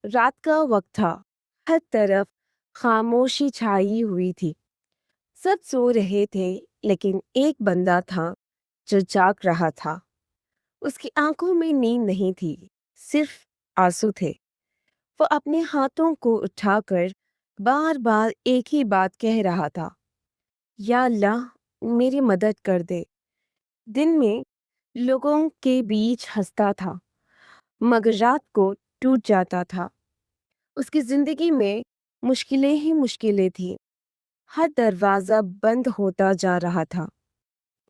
رات کا وقت تھا۔ ہر طرف خاموشی چھائی ہوئی تھی۔ سب سو رہے تھے لیکن ایک بندہ تھا جو جاگ رہا تھا۔ اس کی آنکھوں میں نیند نہیں تھی، صرف آنسو تھے۔ وہ اپنے ہاتھوں کو اٹھا کر بار بار ایک ہی بات کہہ رہا تھا، یا اللہ میری مدد کر دے۔ دن میں لوگوں کے بیچ ہنستا تھا مگر رات کو ٹوٹ جاتا تھا۔ اس کی زندگی میں مشکلیں ہی مشکلیں تھیں۔ ہر دروازہ بند ہوتا جا رہا تھا۔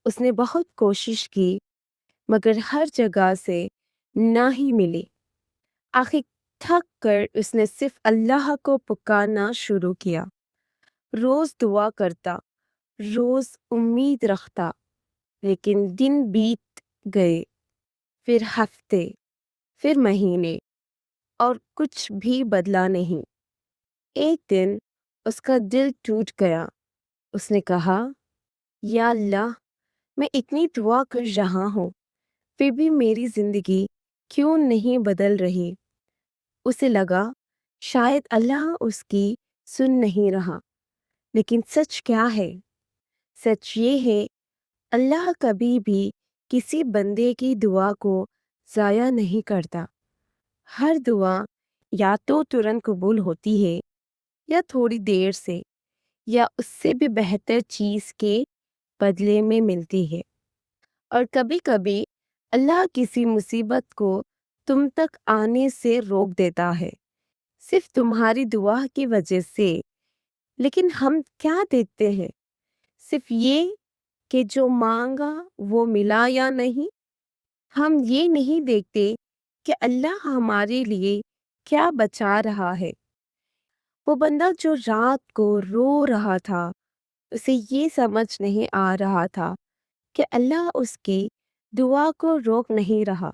اس نے بہت کوشش کی مگر ہر جگہ سے نہ ہی ملی۔ آخر تھک کر اس نے صرف اللہ کو پکارنا شروع کیا۔ روز دعا کرتا، روز امید رکھتا، لیکن دن بیت گئے، پھر ہفتے، پھر مہینے، اور کچھ بھی بدلا نہیں۔ ایک دن اس کا دل ٹوٹ گیا۔ اس نے کہا، یا اللہ میں اتنی دعا کر رہا ہوں پھر بھی میری زندگی کیوں نہیں بدل رہی؟ اسے لگا شاید اللہ اس کی سن نہیں رہا، لیکن سچ کیا ہے؟ سچ یہ ہے اللہ کبھی بھی کسی بندے کی دعا کو ضائع نہیں کرتا۔ ہر دعا یا تو ترنت قبول ہوتی ہے یا تھوڑی دیر سے یا اس سے بھی بہتر چیز کے بدلے میں ملتی ہے۔ اور کبھی کبھی اللہ کسی مصیبت کو تم تک آنے سے روک دیتا ہے، صرف تمہاری دعا کی وجہ سے۔ لیکن ہم کیا دیکھتے ہیں؟ صرف یہ کہ جو مانگا وہ ملا یا نہیں۔ ہم یہ نہیں دیکھتے کہ اللہ ہمارے لیے کیا بچا رہا ہے۔ وہ بندہ جو رات کو رو رہا تھا، اسے یہ سمجھ نہیں آ رہا تھا کہ اللہ اس کی دعا کو روک نہیں رہا،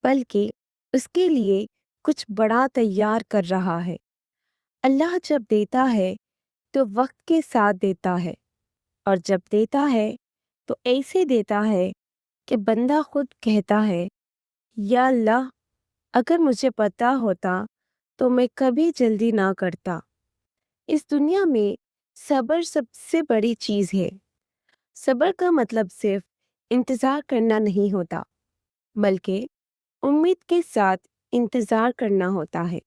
بلکہ اس کے لیے کچھ بڑا تیار کر رہا ہے۔ اللہ جب دیتا ہے تو وقت کے ساتھ دیتا ہے، اور جب دیتا ہے تو ایسے دیتا ہے کہ بندہ خود کہتا ہے، یا اللہ اگر مجھے پتا ہوتا تو میں کبھی جلدی نہ کرتا۔ اس دنیا میں صبر سب سے بڑی چیز ہے۔ صبر کا مطلب صرف انتظار کرنا نہیں ہوتا، بلکہ امید کے ساتھ انتظار کرنا ہوتا ہے،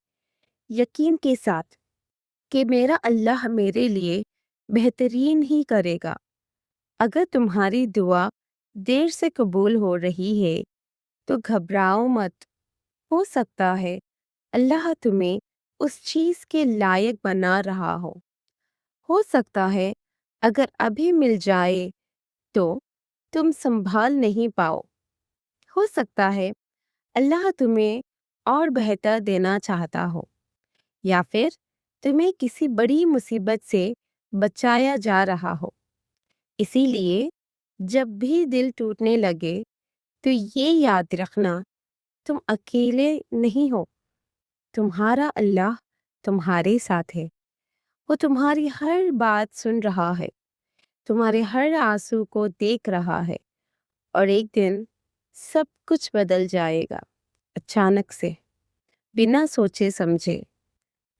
یقین کے ساتھ کہ میرا اللہ میرے لیے بہترین ہی کرے گا۔ اگر تمہاری دعا دیر سے قبول ہو رہی ہے تو گھبراؤ مت، ہو سکتا ہے اللہ تمہیں اس چیز کے لائق بنا رہا ہو سکتا ہے اگر ابھی مل جائے تو تم سنبھال نہیں پاؤ، ہو سکتا ہے اللہ تمہیں اور بہتر دینا چاہتا ہو، یا پھر تمہیں کسی بڑی مصیبت سے بچایا جا رہا ہو۔ اسی لیے جب بھی دل ٹوٹنے لگے تو یہ یاد رکھنا، تم اکیلے نہیں ہو، تمہارا اللہ تمہارے ساتھ ہے۔ وہ تمہاری ہر بات سن رہا ہے، تمہارے ہر آنسو کو دیکھ رہا ہے، اور ایک دن سب کچھ بدل جائے گا، اچانک سے، بنا سوچے سمجھے۔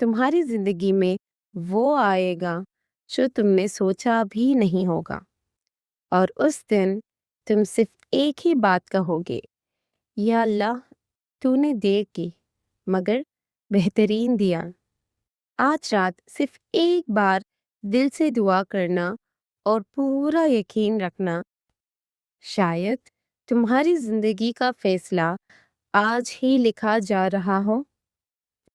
تمہاری زندگی میں وہ آئے گا جو تم نے سوچا بھی نہیں ہوگا، اور اس دن تم صرف ایک ہی بات کہوگے، یا اللہ تو نے دیر کی مگر بہترین دیا۔ آج رات صرف ایک بار دل سے دعا کرنا اور پورا یقین رکھنا، شاید تمہاری زندگی کا فیصلہ آج ہی لکھا جا رہا ہو۔